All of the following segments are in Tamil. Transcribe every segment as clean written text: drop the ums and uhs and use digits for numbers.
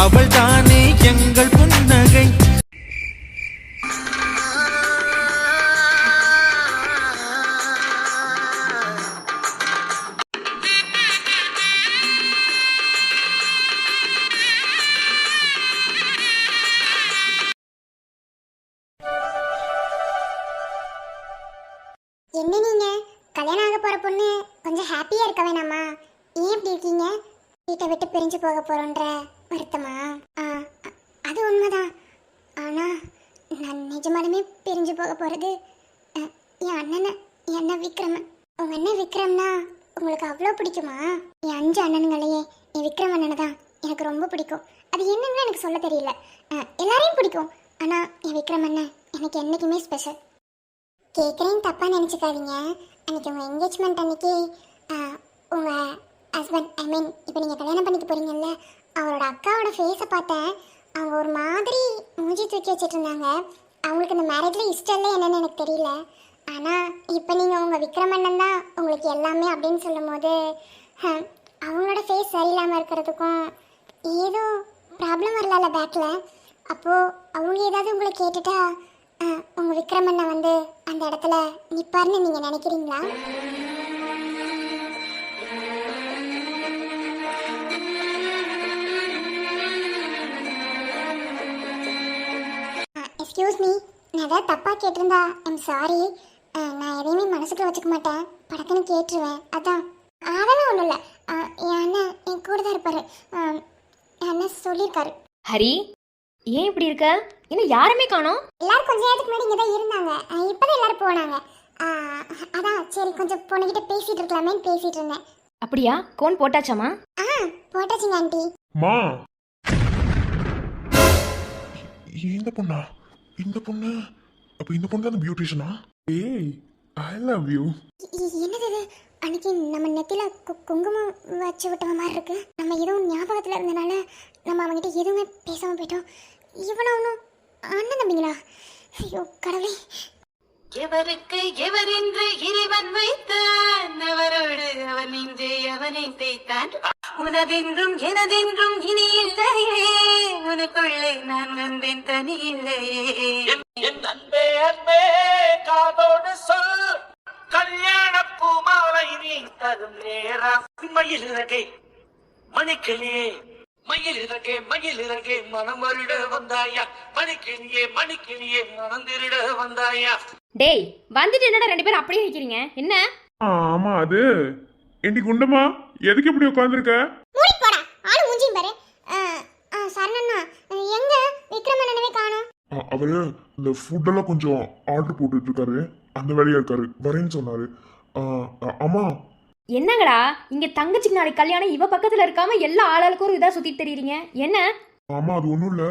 அவள் தானே எங்கள் புன்னகை. என்ன நீங்க கல்யாணம் ஆக போற பொண்ணு கொஞ்சம் ஹாப்பியா இருக்க வேணாமா? ஏன் இப்படி இருக்கீங்க? வீட்டை விட்டு பிரிஞ்சு போக போறோன்ற வருத்தமா? அது உண்மைதான். ஆனா நான் நிஜமாலுமே பிரிஞ்சு போக போறது என் அண்ணன், என்ன விக்ரமன். உங்க அண்ணன் விக்ரம்னா உங்களுக்கு அவ்வளோ பிடிக்குமா? என் 5 அண்ணனுங்களையே என் விக்ரம் அண்ணனை தான் எனக்கு ரொம்ப பிடிக்கும். அது என்னன்னு எனக்கு சொல்ல தெரியல. எல்லாரையும் பிடிக்கும், ஆனா என் விக்ரம் அண்ணன் எனக்கு என்னைக்குமே ஸ்பெஷல். கேட்குறேன்னு தப்பாக நினச்சிக்காதீங்க. அன்றைக்கி உங்கள் என்கேஜ்மெண்ட் அன்றைக்கி உங்கள் ஹஸ்பண்ட், ஐ மீன் இப்போ நீங்கள் கல்யாணம் பண்ணிக்க போகிறீங்கல்ல, அவரோட அக்காவோட ஃபேஸை பார்த்தேன். அவங்க ஒரு மாதிரி மூஞ்சி தூக்கி வச்சுட்டு இருந்தாங்க. அவங்களுக்கு இந்த மேரேஜில் இஷ்டம் இல்லை என்னன்னு எனக்கு தெரியல. ஆனால் இப்போ நீங்கள் உங்கள் விக்ரமண்ணன் தான் உங்களுக்கு எல்லாமே அப்படின்னு சொல்லும் போது அவங்களோட ஃபேஸ் சரியில்லாமல் இருக்கிறதுக்கும் ஏதோ ப்ராப்ளம் வரல பேக்கில். அப்போது அவங்க ஏதாவது உங்களை கேட்டுட்டா உங்கள் விக்ரமண்ணா வந்து அந்த இடத்துல நிற்பார்னு நீங்கள் நினைக்கிறீங்களா? எக்ஸ்கியூஸ் மீ, நான் ஏதாவது தப்பாக கேட்டிருந்தா ஐம் சாரி. நான் எதையுமே மனசுக்குள்ள வச்சுக்க மாட்டேன், படக்குன்னு கேட்டுருவேன். அதெல்லாம் ஒன்றும் இல்லை. என் அண்ணன் என் கூட தான் இருப்பார். என் அண்ணன் சொல்லியிருக்காரு. ஹரி, ஏன் இப்படி இருக்க? இன்னும் யாருமே காணோம். எல்லாரும் கொஞ்ச நேரத்துக்கு முன்னாடி இங்கே தான் இருந்தாங்க, இப்போதான் எல்லாரும் போனாங்க. அதான் சரி கொஞ்சம் பொண்ணுகிட்ட பேசிட்டு இருக்கலாமேன்னு பேசிட்டு இருந்தேன். அப்படியா? கோன் போட்டாச்சாமா? போட்டாச்சுங்க ஆண்டி. மா, இந்த பொண்ணா? இந்த பொண்ணு அப்ப இந்த பொண்ணு தான் பியூட்டிஷியனா? ஏய், ஐ லவ் யூ. என்னது இது? அன்னைக்கு நம்ம நெத்தில குங்குமம் வச்சு விட்ட மாதிரி இருக்கு. நம்ம எதுவும் ஞாபகத்துல இருந்தனால நம்ம அவங்ககிட்ட எதுவுமே பேசாம போயிட்டோம். இவனும் அண்ணன் தம்பிங்களா? ஐயோ கடவுளே. எவருக்கு எவரென்று இறைவன் வைத்தான், அவரோடு அவன் நெஞ்சை அவனை தேய்த்தான். உனதென்றும் எனதென்றும் இனி இல்லையே, உனக்குள்ளே நான் வந்தேன் தனி இல்லையே. என் அன்பே அன்பே காதோடு சொல், கல்யாண பூமாலை நீ தரும் நேரம். மயில் இறகை மணிக்கிளியே, மயில் இறகே மயில் இறகே மனம் வருட வந்தாயா, மணிக்கிளியே மணிக்கிளியே மனம் திருட வந்தாயா. டேய், வந்துட்டு என்னடா 2 பேரும் அப்படியே நிக்கிறீங்க? என்ன? ஆமா, அது ஏண்டி குண்டமா எதுக்கு இப்படி உட்கார்ந்திருக்க? மூடி போடா, ஆளு மூஞ்சியும் பாரு. சரணண்ணா எங்க விக்ரமண்ணனவே காணோம்? அவரு இந்த ஃபுட் எல்லாம் கொஞ்சம் ஆர்டர் போட்டுட்டு இருக்காரு, அந்த வேலையா இருக்காரு, வரேன்னு சொன்னாரு. ஆமா. என்னங்கடா இங்க தங்கச்சிக்கு நாளைக்கு கல்யாணம், இவ பக்கத்துல இருக்காம எல்லா ஆளுக்கும் ஒரு இதா சுத்திட்டு தெரியுறீங்க, என்ன? ஆமா, அது ஒன்றும் இல்லை.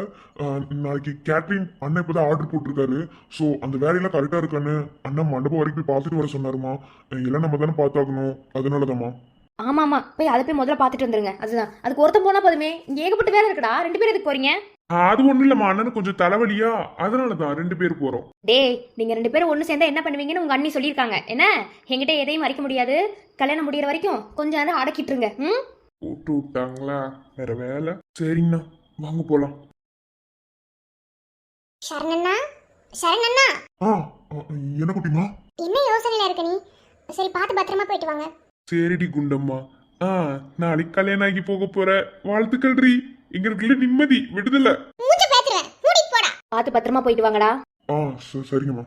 நாளைக்கு கேட்ரிங் அண்ணன் இப்போதான் ஆர்டர் போட்டிருக்காரு. ஸோ அந்த வேலையெல்லாம் கரெக்டாக இருக்கான்னு அண்ணன் மண்டபம் வரைக்கும் போய் பார்த்துட்டு வர சொன்னாருமா. எல்லாம் நம்ம தானே பார்த்தாக்கணும், அதனாலதாம்மா. ஆமாமா, போய் அதை போய் முதல்ல பார்த்துட்டு வந்துருங்க. அதுதான், அதுக்கு ஒருத்தன் போனா போதுமே. இங்க ஏகப்பட்ட வேலை இருக்குடா. 2 பேர் எதுக்கு போறீங்க? அது ஒன்றும் இல்லைம்மா, அண்ணனுக்கு கொஞ்சம் தலைவலியா, அதனாலதான் 2 பேர் போறோம். டேய், நீங்க 2 பேரும் ஒன்று சேர்ந்தா என்ன பண்ணுவீங்கன்னு உங்க அண்ணி சொல்லியிருக்காங்க. என்ன, என்கிட்ட எதையும் மறைக்க முடியாது. கல்யாணம் முடிகிற வரைக்கும் கொஞ்சம் நேரம் அடக்கிட்டுருங்க. போட்டு விட்டாங்களா, வேற வேலை. சரிங்கண்ணா, வாங்க போலாம். சரணண்ணா, சரணண்ணா. என்ன குட்டிமா? என்ன யோசனையில இருக்க நீ? சரி பார்த்து பத்திரமா போயிட்டு வாங்க. சரிடி குண்டம்மா. நாளைக்கு கல்யாணம் ஆகி போக போற, வாழ்த்துக்கள் ரீ. எங்க இருக்குல்ல நிம்மதி, விடுதலை. மூஞ்சி பேத்துறேன், மூடி போடா. பார்த்து பத்திரமா போயிட்டு வாங்கடா. சரிங்கம்மா.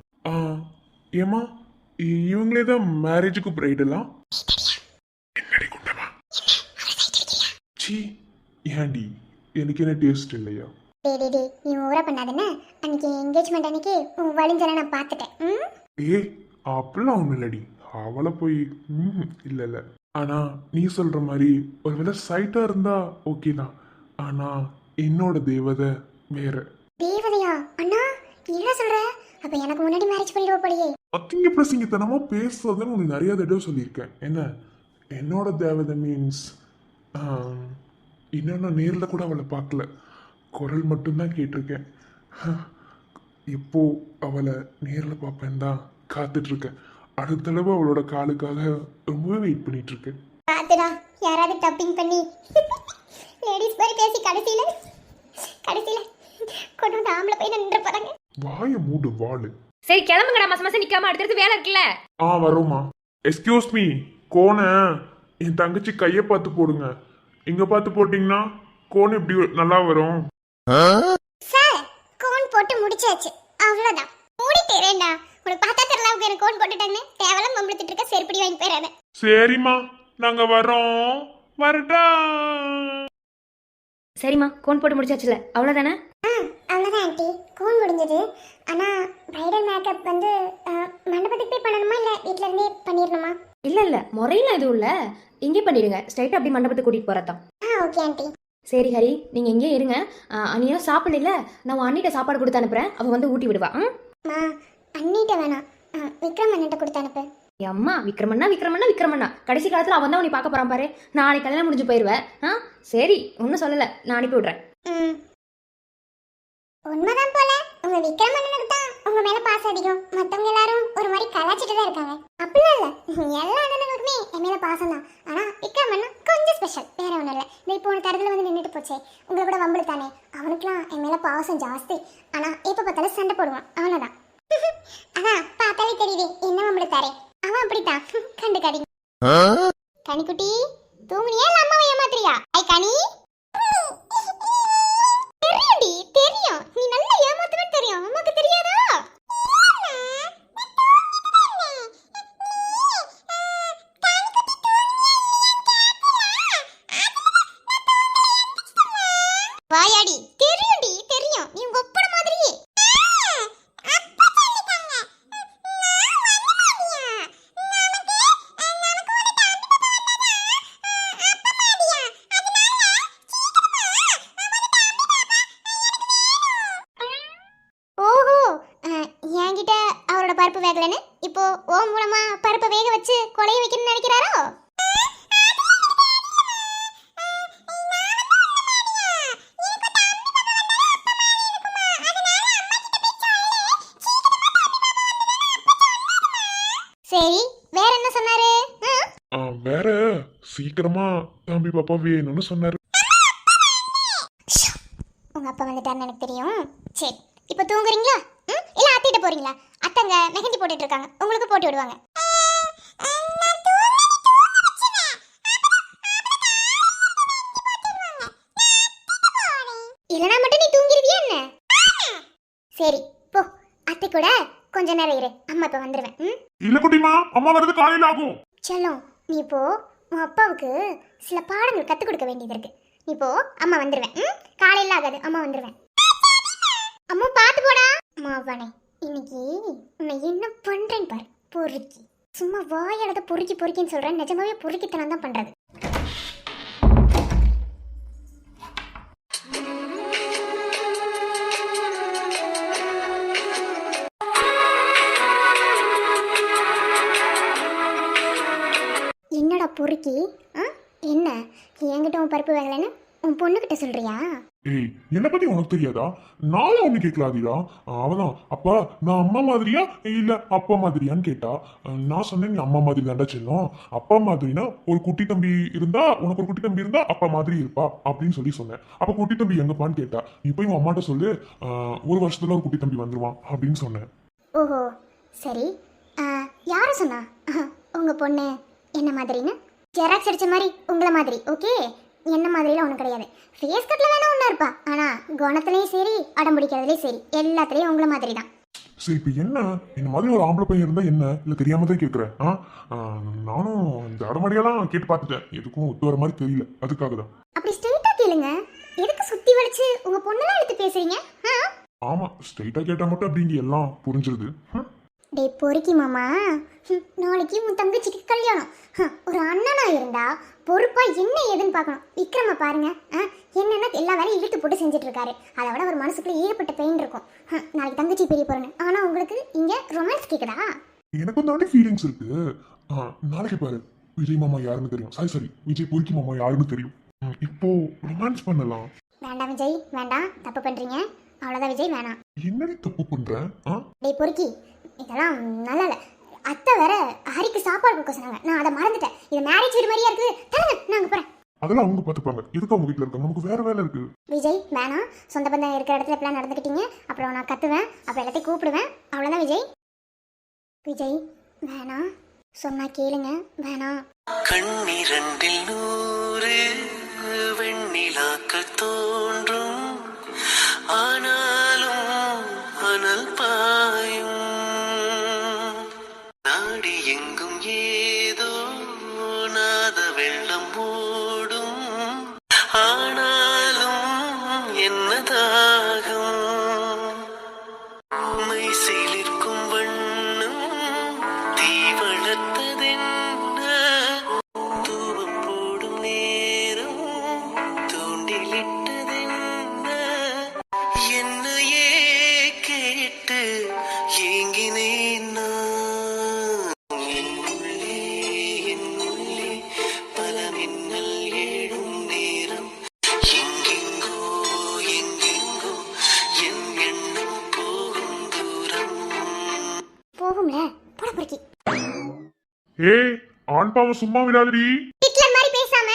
ஏமா, இவங்களே தான் மேரேஜுக்கு பிரைடெல்லாம்? என்னடி குண்டம்மா? சி, ஏண்டி எனக்கு என்ன டேஸ்ட் இல்லையா? டே நீ ஓவரா பண்ணாதேன்னா. அன்னைக்கு என்கேஜ்மெண்ட் அன்னைக்கு உன் வழிஞ்சல நான் பார்த்துட்டேன். அப்படிலாம் ஒன்றும் இல்லடி, அவளை போய் இல்லை இல்லை. ஆனா நீ சொல்ற மாதிரி ஒருவேளை சைட்டா இருந்தா ஓகே தான். ஆனா என்னோட தேவதை வேற. தேவதையா? அண்ணா என்ன சொல்ற? அப்ப எனக்கு முன்னாடி மேரேஜ் பண்ணிடுவ போலயே. அத்திங்க பிரசிங்கத்தனமா பேசுறதுன்னு உனக்கு நிறைய தடவை சொல்லியிருக்கேன். என்ன என்னோட தேவதை மீன்ஸ் இன்னும் நான் நேரில் கூட அவளை பார்க்கல, குரல் மட்டும்தான் கேட்டிருக்கேன். எப்போ அவளை நேரில் பார்ப்பேன் தான் காத்துட்டு இருக்கேன். அடுத்த தடவை அவளோட காலுக்காக ரொம்பவே வெயிட் பண்ணிட்டு இருக்கேன். பாத்துடா, யாராவது டப்பிங் பண்ணி லேடிஸ் மாதிரி பேசி கடைசியில கடைசியில கொண்டு வந்து ஆம்பளை போய் நின்று போறாங்க. வாய மூடு வாளு. சரி கிளம்புங்கடா, மாசம் மாசம் நிக்காம அடுத்தடுத்து வேலை இருக்குல்ல. வரோமா. எக்ஸ்கியூஸ் மீ, கோனை என் தங்கச்சி கையை பார்த்து போடுங்க. இங்க பார்த்து போட்டீங்கன்னா கோன் இப்படி நல்லா வரும். சார் கோன் போட்டு முடிச்சாச்சு, அவ்வளவுதான். மூடிட்டேரேண்டா, உனக்கு பார்த்தா தெரியல அவங்க எனக்கு கோன் போட்டுட்டாங்கன்னு. தேவலாம் மம்பளத்திட்டு இருக்க, செருப்படி வாங்கி போயிடாத. சரிம்மா, நாங்க வரோம். வரட்டா. சரிம்மா, கோன் போட்டு முடிச்சாச்சுல, அவ்வளவுதானே? அவ்வளோதான் ஆண்டி, கோன் முடிஞ்சது. ஆனால் ப்ரைடல் மேக்கப் வந்து மண்டபத்துக்கு போய் பண்ணணுமா இல்லை வீட்டில் இருந்தே பண்ணிடணுமா? இல்ல முறையில எதுவும் இல்ல, இங்கே பண்ணிடுங்க. ஸ்ட்ரைட்டா அப்படி மண்டபத்துக்கு கூட்டிட்டு போறதான். Okay aunty. சரி ஹரி, நீங்க எங்கே இருங்க. அண்ணியும் சாப்பிடல, நான் அண்ணிட்ட சாப்பாடு கொடுத்து அனுப்புறேன், அவ வந்து ஊட்டி விடுவா. மா அண்ணிட்ட வேணாம், விக்ரம் அண்ணன்ட்ட கொடுத்து அனுப்பு. அம்மா விக்ரமண்ணா கடைசி காலத்துல அவன் தான் உன்னை பார்க்க போறான் பாரு. நாளைக்கு கல்யாணம் முடிஞ்சு போயிருவேன். சரி ஒன்னும் சொல்லல, நான் அனுப்பி விடுறேன். உண்மைதான் போல, உங்க விக்ரம் அண்ணனுக்கு தான் உங்க மேல பாசம் அதிகம். மத்தவங்க எல்லாரும் ஒரு மாதிரி கலாச்சிட்டு தான் இருக்காங்க. அப்படிலாம் இல்ல, எல்லா அண்ணனுக்குமே என் மேல பாசம் தான். ஆனா விக்ரம் அண்ணன் கொஞ்சம் ஸ்பெஷல், வேற ஒண்ணும் இல்ல. இந்த இப்போ ஒரு தரத்துல வந்து நின்றுட்டு போச்சே, உங்களை கூட வம்புத்தானே, அவனுக்குலாம் என் மேல பாசம் ஜாஸ்தி. ஆனா எப்ப பார்த்தாலும் சண்டை போடுவான், அவ்வளவுதான். அதான் பார்த்தாலே தெரியுது என்ன வம்புத்தாரே. அவன் அப்படித்தான், கண்டுக்காதீங்க. கனிக்குட்டி தூங்குனியா இல்ல அம்மாவை ஏமாத்துறியா? ஐ கனி, தெரியும்டி தெரியும், நீ நல்லா ஏமாத்துவேன்னு தெரியும், அம்மாக்கு தெரியாதா? வாயாடி, தெரியும்டி தெரியும், நீ உங்க ஒப்பட மாதிரியே. என்கிட்ட அவரோட பருப்பு வேகலன்னு இப்போ ஓ மூலமா பருப்பை வேக வச்சு கொலைய வைக்கணும்னு நினைக்கிறாரோ? சரி வேற என்ன சொன்னாரு? வேற சீக்கிரமா தம்பி பாப்பா வேணும்னு சொன்னாரு. உங்க அப்பா வந்துட்டாருன்னு எனக்கு தெரியும். சரி இப்போ தூங்குறீங்களா இல்ல அத்திட்ட போறீங்களா? அத்தங்க மெஹந்தி போட்டுட்டு இருக்காங்க, உங்களுக்கு போட்டு விடுவாங்க. இல்லனா மட்டும் நீ தூங்கிருவியா என்ன? சரி போ, அத்தை கூட கொஞ்ச நேரம் இரு, அம்மா இப்ப வந்துருவேன். இல்ல குட்டிமா, அம்மா வரது காலையில ஆகும். செல்லம் நீ இப்போ உன் அப்பாவுக்கு சில பாடங்கள் கத்து கொடுக்க வேண்டியது இருக்கு. நீ போ, அம்மா வந்துருவேன். காலையில ஆகாது, அம்மா வந்துருவேன். அம்மா பாத்து போடா. மாவானே இன்னைக்கு உன்னை என்ன பண்றேன்னு பாரு. பொறுக்கி சும்மா வாயாலத பொறுக்கின்னு சொல்றேன், நிஜமாவே பொறுக்கித்தனம் தான் பண்றது. என்னடா பொறுக்கி, என்ன என்கிட்ட உன் பருப்பு வேகலைன்னு உன் பொண்ணுகிட்ட சொல்றியா? ஏய், என்ன பத்தி உனக்கு தெரியாதா? நானும் ஒண்ணு கேட்கலாதீரா. அவதான் அப்பா நான் அம்மா மாதிரியா இல்ல அப்பா மாதிரியான்னு கேட்டா. நான் சொன்னேன் நீ அம்மா மாதிரி தாண்டா செல்லும். அப்பா மாதிரினா ஒரு குட்டி தம்பி இருந்தா, உனக்கு ஒரு குட்டி தம்பி இருந்தா அப்பா மாதிரி இருப்பா அப்படின்னு சொல்லி சொன்னேன். அப்ப குட்டி தம்பி எங்கப்பான்னு கேட்டா. இப்போ இவன் அம்மாட்ட சொல்லு, ஒரு வருஷத்துல ஒரு குட்டி தம்பி வந்துருவான் அப்படின்னு சொன்னேன். ஓஹோ சரி, யாரு சொன்னா உங்க பொண்ணு என்ன மாதிரின்னு? ஜெராக்ஸ் அடிச்ச மாதிரி உங்களை மாதிரி. ஓகே, என்ன மாதிரிலாம் ஒன்றும் கிடையாது. ஃபேஸ் கட்டில் வேணா ஒன்றா இருப்பா, ஆனால் குணத்துலேயும் சரி அடம் பிடிக்கிறதுலேயும் சரி எல்லாத்துலேயும் உங்களை மாதிரி தான். சரி இப்போ என்ன, இந்த மாதிரி ஒரு ஆம்பளை பையன் இருந்தா என்ன? இல்லை தெரியாம தான் கேட்குறேன். நானும் இந்த அடமடியெல்லாம் கேட்டு பார்த்துட்டேன், எதுக்கும் ஒத்து வர மாதிரி தெரியல, அதுக்காக தான். அப்படி ஸ்ட்ரெயிட்டாக கேளுங்க, எதுக்கு சுற்றி வளைச்சு உங்கள் பொண்ணெல்லாம் எடுத்து பேசுறீங்க? ஆமா, ஸ்ட்ரெயிட்டாக கேட்டால் மட்டும் அப்படிங்க எல்லாம் புரிஞ்சிருது. டே பொறுக்கி மாமா, நாளைக்கு உன் தங்கச்சிக்கு கல்யாணம். ஒரு அண்ணனா இருந்தா பொறுப்பா என்ன ஏதுன்னு பார்க்கணும். விக்ரம பாருங்க, என்னன்னா எல்லா வேலையும் இழுத்து போட்டு செஞ்சுட்டு இருக்காரு. அதை விட ஒரு மனசுக்குள்ள ஏகப்பட்ட பெயின் இருக்கும். நாளைக்கு தங்கச்சி பெரிய போறேன்னு, ஆனா உங்களுக்கு இங்க ரொமான்ஸ் கேக்குதா? எனக்கும் தாண்டி ஃபீலிங்ஸ் இருக்கு. நாளைக்கு பாரு, விஜய் மாமா யாருன்னு தெரியும். சரி விஜய் பொறுக்கி மாமா யாருன்னு தெரியும். இப்போ ரொமான்ஸ் பண்ணலாம். வேண்டாம் விஜய் வேண்டாம், தப்பு பண்றீங்க. அவ்வளவுதான் விஜய் வேணாம். என்னடி தப்பு பண்றேன்? டே பொறுக்கி, இதெல்லாம் நல்லா இல்ல. அத்தை வேற ஹரிக்கு சாப்பாடு கொடுக்க சொன்னாங்க, நான் அதை மறந்துட்டேன். இது மேரேஜ் வீடு மாதிரியா இருக்குது. தரங்க, நான் அங்க போறேன். அதெல்லாம் அவங்க பார்த்துப்பாங்க. எதுக்கு அவங்க வீட்டில் இருக்காங்க? நமக்கு வேற வேலை இருக்கு. விஜய் வேணாம், சொந்த பந்தம் இருக்கிற இடத்துல எப்படிலாம் நடந்துக்கிட்டீங்க, அப்புறம் நான் கத்துவேன், அப்புறம் எல்லாத்தையும் கூப்பிடுவேன், அவ்வளோதான் விஜய். விஜய் வேணாம், சொன்னா கேளுங்க, வேணாம். கண்ணிரண்டில் 100 வெண்ணிலாக்கள் தோன்றும், ஆனாலும் அனல் பாயும். நாடி எங்கும் ஏதோ நாத வெள்ளம் ஓடும், ஆனாலும் என்னதாகும். மை சிலிர்க்கும் வண்ணம் தீ வளர்த்ததென்ன, தூவம் போடும் நேரம் தூண்டிலிட்டதென்ன, என்னையே கேட்டு ஏங்கினேன் நான். என்னுள்ளே பல மின்னல் ஏழும் நேரம், எங்கெங்கோ எங்கெங்கோ என் எண்ணம் போகும் தூரம். போகும்ல, போட பொறுக்கி. ஏய், ஆண் பாவம் சும்மா விடாதடி. ஹிட்லர் மாதிரி பேசாம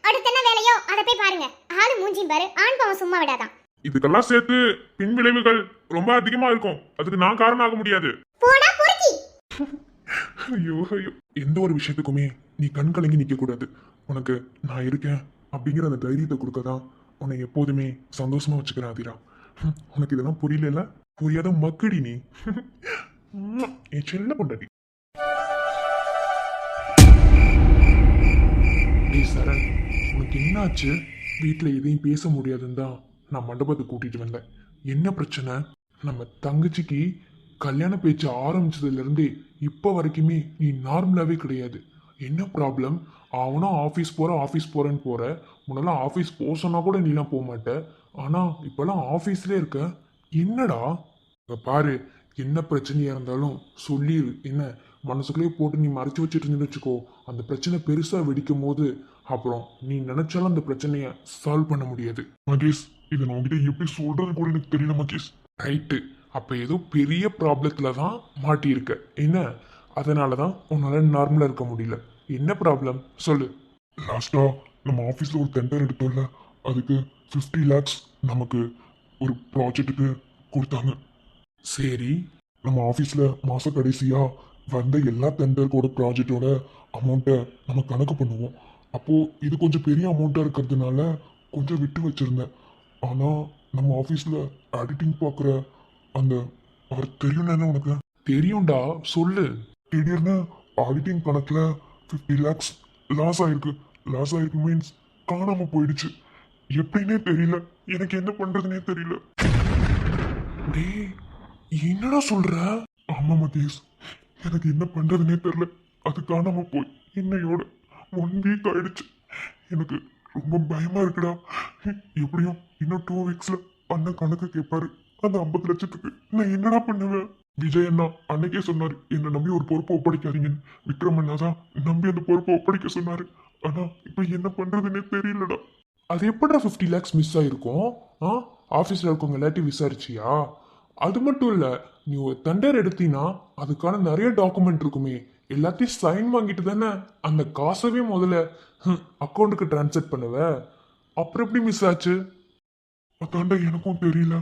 அடுத்த என்ன வேலையோ அதை போய் பாருங்க. ஆளு மூஞ்சியும் பாரு, ஆண் பாவம் சும்மா விடாதான். இதுக்கெல்லாம் சேர்த்து பின் விளைவுகள் ரொம்ப அதிகமா இருக்கும். அதுக்கு நான் காரணம் ஆக முடியாது. போடா பொறுக்கி. ஐயோ ஐயோ, எந்த ஒரு விஷயத்துக்குமே நீ கண் கலங்கி நிக்க கூடாது. உனக்கு நான் இருக்கேன் அப்படிங்கிற அந்த தைரியத்தை கொடுக்கதான் உன்னை எப்போதுமே சந்தோஷமா வச்சுக்கிறேன் ஆதிரா. உனக்கு இதெல்லாம் புரியல, புரியாத மக்கடி நீ. என் செல்ல பொண்டாட்டி. டேய் சரண், உனக்கு என்னாச்சு? வீட்டில் எதையும் பேச முடியாதுன்னு தான் நான் மண்டபத்துக்கு கூட்டிட்டு வந்தேன். என்ன பிரச்சனை? நம்ம தங்கச்சிக்கு கல்யாண பேச்சு ஆரம்பிச்சதுலேருந்தே இப்போ வரைக்குமே நீ நார்மலாகவே கிடையாது. என்ன ப்ராப்ளம்? அவனும் ஆஃபீஸ் போகிறேன்னு போகிற. முன்னெல்லாம் ஆஃபீஸ் போக சொன்னால் கூட நீலாம் போக மாட்ட. ஆனால் இப்போல்லாம் ஆஃபீஸ்லேயே இருக்க. என்னடா? இங்க பாரு, என்ன பிரச்சனையாக இருந்தாலும் சொல்லிடு. என்ன மனசுக்குள்ளேயே போட்டு நீ மறைச்சி வச்சுட்டு இருந்துன்னு வச்சுக்கோ, அந்த பிரச்சனை பெருசாக வெடிக்கும் போது அப்புறம் நீ நினைச்சாலும் அந்த பிரச்சனையை சால்வ் பண்ண முடியாது. மகேஷ், இதை நான் உங்ககிட்ட எப்படி சொல்றது கூட எனக்கு தெரியல மகேஷ். ரைட்டு, அப்போ ஏதோ பெரிய ப்ராப்ளத்துல தான் மாட்டியிருக்க என்ன? அதனால தான் உன்னால நார்மலாக இருக்க முடியல. என்ன ப்ராப்ளம் சொல்லு. லாஸ்டா நம்ம ஆஃபீஸில் ஒரு டெண்டர் எடுத்தோம்ல, அதுக்கு 50 lakhs நமக்கு ஒரு ப்ராஜெக்ட்டுக்கு கொடுத்தாங்க. சரி, நம்ம ஆஃபீஸில் மாத கடைசியாக வந்த எல்லா டெண்டருக்கோட ப்ராஜெக்டோட அமௌண்ட்டை நம்ம கணக்கு பண்ணுவோம். அப்போது இது கொஞ்சம் பெரிய அமௌண்ட்டாக இருக்கிறதுனால கொஞ்சம் விட்டு வச்சுருந்தேன். ஆனால் நம்ம ஆஃபீஸில் ஆடிட்டிங் பார்க்குற அந்த அவர் தெரியும்னா உனக்கு? தெரியும்டா, சொல்லு. திடீர்னு ஆடிட்டிங் கணக்கில் 50 lakhs லாஸ் ஆயிருக்கு மீன்ஸ் காணாமல் போயிடுச்சு. எப்படின்னே தெரியல, எனக்கு என்ன பண்ணுறதுனே தெரியல. டேய், என்னடா சொல்ற? ஆமா மகேஷ், எனக்கு என்ன பண்றதுனே தெரியல. அது காணாம போய் இன்னையோட 1 week ஆயிடுச்சு. எனக்கு ரொம்ப பயமா இருக்குடா. எப்படியும் இன்னும் 2 weeksல அண்ணன் கணக்கு கேட்பாரு. அந்த 50 லட்சத்துக்கு நான் என்னடா பண்ணுவேன்? விஜய் அண்ணா அன்னைக்கே சொன்னாரு, என்னை நம்பி ஒரு பொறுப்பை ஒப்படைக்காதீங்கன்னு. விக்ரம் அண்ணா தான் நம்பி அந்த பொறுப்பை ஒப்படைக்க சொன்னாரு. ஆனா இப்ப என்ன பண்றதுன்னே தெரியலடா. அது எப்படா 50 lakhs மிஸ் ஆயிருக்கும்? ஆஃபீஸில் இருக்கவங்க எல்லாத்தையும் விசாரிச்சியா? அது மட்டும் இல்லை, நீ ஒரு டெண்டர் எடுத்தீங்கன்னா அதுக்கான நிறைய டாக்குமெண்ட் இருக்குமே, எல்லாத்தையும் சைன் வாங்கிட்டு தானே அந்த காசவே முதல்ல அக்கௌண்ட்டுக்கு டிரான்ஸ்ஃபர் பண்ணுவ. அப்புறம் எப்படி மிஸ் ஆச்சு? அதாண்டா எனக்கும் தெரியல.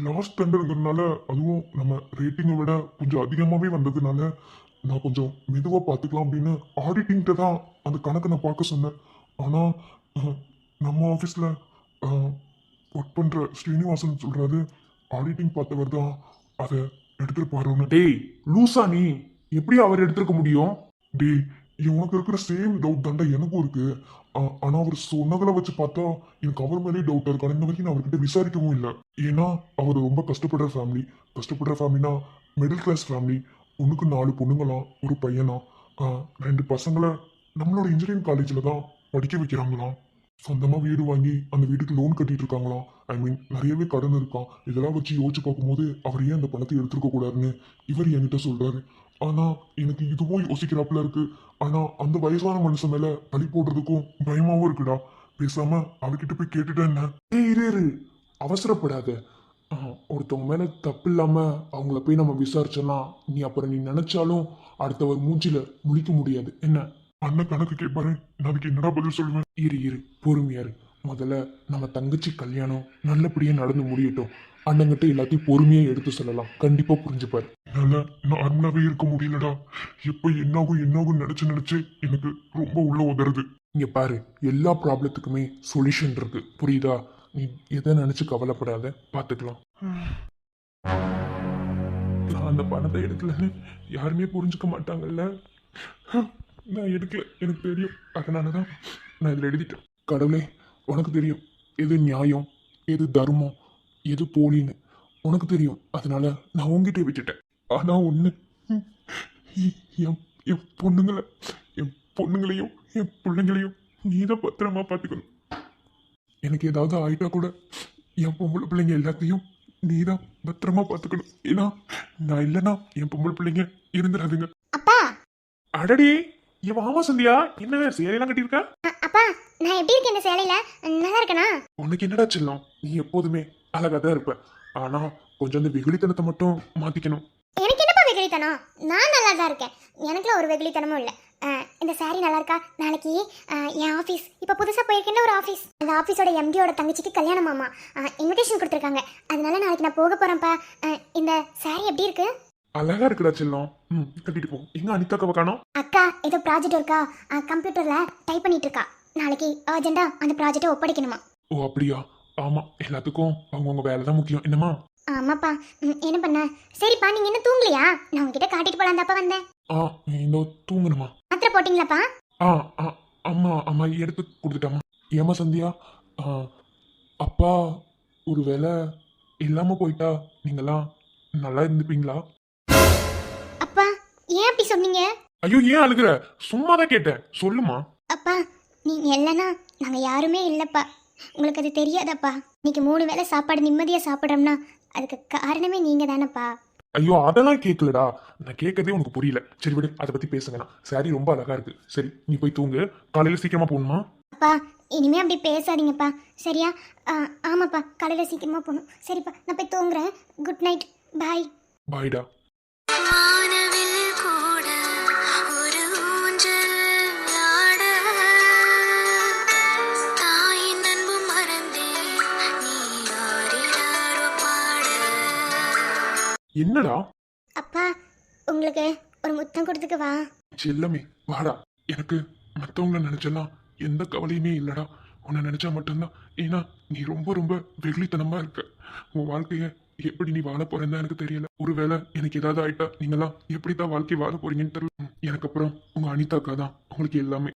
லாஸ்ட் டெண்டருங்கிறதுனால, அதுவும் நம்ம ரேட்டிங்கை விட கொஞ்சம் அதிகமாகவே வந்ததுனால நான் கொஞ்சம் மெதுவாக பார்த்துக்கலாம் அப்படின்னு ஆடிட்டிங்கிட்ட தான் அந்த கணக்கை நான் பார்க்க சொன்னேன். ஆனால் நம்ம ஆஃபீஸில் ஒர்க் பண்ணுற ஸ்ரீனிவாசன் சொல்கிறாரு, ஆடிட்டிங் பார்த்தவர் தான் அதை எடுத்துட்டு பாருன்னு. டேய் லூசா, நீ எப்படி அவர் எடுத்துருக்க முடியும்? டேய், உனக்கு இருக்கிற சேம் டவுட் தாண்டா எனக்கும் இருக்கு. ஆனால் அவர் சொன்னதில் வச்சு பார்த்தா எனக்கு அவர் மேலே டவுட்டாக இருக்கு. ஆனால் இந்த வரைக்கும் நான் அவர்கிட்ட விசாரிக்கவும் இல்லை. ஏன்னா அவர் ரொம்ப கஷ்டப்படுற ஃபேமிலினா மிடில் கிளாஸ் ஃபேமிலி. ஒன்றுக்கு 4 பொண்ணுங்களாம், ஒரு பையனா. 2 பசங்களை நம்மளோட இன்ஜினியரிங் காலேஜில் தான் படிக்க வைக்கிறாங்களாம். சொந்தமாக வீடு வாங்கி அந்த வீட்டுக்கு லோன் கட்டிட்டு இருக்காங்களாம். ஐ மீன் நிறையவே கடன் இருக்கான். இதெல்லாம் வச்சு யோசிச்சு பார்க்கும்போது அவர் ஏன் அந்த பணத்தை எடுத்துருக்க கூடாதுன்னு இவர் என்கிட்ட சொல்றாரு. ஆனா எனக்கு இதுவும் யோசிக்கிறாப்புல இருக்கு. ஆனா அந்த வயசான மனுஷன் மேல பழி போடுறதுக்கும் பயமாவும் இருக்குடா. பேசாம அவர்கிட்ட போய் கேட்டுட்டேன். என்ன இரு, அவசரப்படாத. ஒருத்தவங்க மேல தப்பு இல்லாம அவங்கள போய் நம்ம விசாரிச்சோம்னா நீ அப்புறம் நீ நினைச்சாலும் அடுத்தவர் மூஞ்சில முழிக்க முடியாது. என்ன அண்ணன் கணக்கு கேட்பாரு, நான் அதுக்கு என்னடா பதில் சொல்லுவேன்? இரு பொறுமையா இரு. முதல்ல நம்ம தங்கச்சி கல்யாணம் நல்லபடியா நடந்து முடியட்டும். அண்ணங்கிட்ட எல்லாத்தையும் பொறுமையா எடுத்து சொல்லலாம், கண்டிப்பா புரிஞ்சுப்பாரு. என்னால நார்மலாவே இருக்க முடியலடா. எப்ப என்னாகும் நினைச்சு எனக்கு ரொம்ப உள்ள உதறது. இங்க பாரு, எல்லா ப்ராப்ளத்துக்குமே சொல்யூஷன் இருக்கு, புரியுதா? நீ எதை நினைச்சு கவலைப்படாத, பாத்துக்கலாம். நான் அந்த பணத்தை எடுக்கலன்னு யாருமே புரிஞ்சுக்க மாட்டாங்கல்ல. நான் எடுக்கல, எனக்கு தெரியும். அதனாலதான் நான் இதில் எழுதிட்டேன். கடவுளே, உனக்கு தெரியும் எது நியாயம், எது தர்மம், எது போலின்னு உனக்கு தெரியும். அதனால நான் உங்ககிட்ட விட்டுட்டேன். ஆனா ஒண்ணு, என் என் பொண்ணுங்களையும் என் பிள்ளைங்களையும் நீதான் பத்திரமா பார்த்துக்கணும். எனக்கு ஏதாவது ஆயிட்டா கூட என் பொம்பளை பிள்ளைங்க எல்லாத்தையும் நீதான் பத்திரமா பார்த்துக்கணும். ஏன்னா நான் இல்லைன்னா என் பொம்பளை பிள்ளைங்க இருந்துடாதுங்க. அப்பா அடடி, என் மாமா சந்தியா, என்ன சேலையெல்லாம் கட்டியிருக்கா? அப்பா, நான் எப்படி இருக்கேன் இந்த சேலையில? நல்லா இருக்கேனா? உனக்கு என்னடா செல்லம், நீ எப்போதுமே அழகா தான் இருப்ப. ஆனா கொஞ்சம் அந்த வெகுளித்தனத்தை மட்டும் மாத்திக்கணும். எனக்கு என்னப்பா வெகுளித்தனம்? நான் நல்லா தான் இருக்கேன். எனக்குலாம் ஒரு வெகுளித்தனமும் இல்லை. இந்த சாரி நல்லா இருக்கா? நாளைக்கு என் ஆஃபீஸ், இப்போ புதுசாக போயிருக்கேன் ஒரு ஆஃபீஸ், அந்த ஆஃபீஸோட எம்டியோட தங்கச்சிக்கு கல்யாணமாமா. இன்விடேஷன் கொடுத்துருக்காங்க. அதனால நாளைக்கு நான் போக போகிறேன்ப்பா. இந்த சாரி எப்படி இருக்கு? அழகா இருக்குடா செல்லம். கட்டிட்டு போ. எங்க அனிதாக்காவை காணோம்? அக்கா ஏதோ ப்ராஜெக்ட் இருக்கா, கம்ப்யூட்டரில் டைப் பண்ணிட்டு இருக்கா. நாளைக்கு அர்ஜென்ட்டா அந்த ப்ராஜெக்டை ஒப்படைக்கணுமா. ஓ அப்படியா? ஆமா, எல்லாத்துக்கும் அவங்கவுங்க வேலை தான் முக்கியம். என்னம்மா? ஆமாப்பா. என்ன பண்ண? சரிப்பா, நீங்கள் என்ன தூங்கலையா? நான் உங்ககிட்ட காட்டிட்டு போலாம் தப்பா வந்தேன். இந்த தூங்கணுமா? மாத்திரை போட்டிங்களாப்பா? அம்மா எடுத்து கொடுத்துட்டாமா. ஏமா சந்தியா, அப்பா ஒரு வேலை இல்லாம போயிட்டா நீங்களாம் நல்லா இருந்துப்பீங்களா? அப்பா ஏன் அப்படி சொன்னீங்க? ஐயோ, ஏன் அழுகுற? சும்மா தான் கேட்டேன், சொல்லுமா. அப்பா நீங்க இல்லைன்னா நாங்க யாருமே இல்லப்பா. உங்களுக்கு அது தெரியாதப்பா. இன்னைக்கு 3 வேளை சாப்பாடு நிம்மதியா சாப்பிட்றோம்னா அதுக்கு காரணமே நீங்க தானப்பா. ஐயோ, அதெல்லாம் கேட்கலடா. நான் கேட்கறதே உனக்கு புரியல. சரி விடு, அதை பத்தி பேசுங்கண்ணா. சாரி ரொம்ப அழகா இருக்கு. சரி நீ போய் தூங்கு, காலையில சீக்கிரமா போகணுமா? அப்பா இனிமே அப்படி பேசாதீங்கப்பா, சரியா? ஆமாப்பா, காலையில சீக்கிரமா போகணும். சரிப்பா, நான் போய் தூங்குறேன். குட் நைட், பாய். பாய்டா. வானவில் கூட ஒரு ஊஞ்சல் ஆட, தாயின் அன்பு மறந்தே நீ ஆடினாரோ பாட. என்னடா? அப்பா உங்களுக்கு ஒரு முத்தம் கொடுத்துக்கவா? செல்லமே வாடா. எனக்கு மற்றவங்கள நினைச்செல்லாம் எந்த கவலையுமே இல்லடா. உன்னை நினைச்சா மட்டும்தான். ஏன்னா நீ ரொம்ப ரொம்ப வெகுளித்தனமா இருக்க. உன் வாழ்க்கைய எப்படி நீ வாழ போறேன்னு எனக்கு தெரியல. ஒருவேளை எனக்கு ஏதாவது ஆயிட்டா நீங்களாம் எப்படித்தான் வாழ்க்கை வாழ போறீங்கன்னு தெரியல. எனக்கு அப்புறம் உங்க அனிதாக்கா தான் உங்களுக்கு எல்லாமே.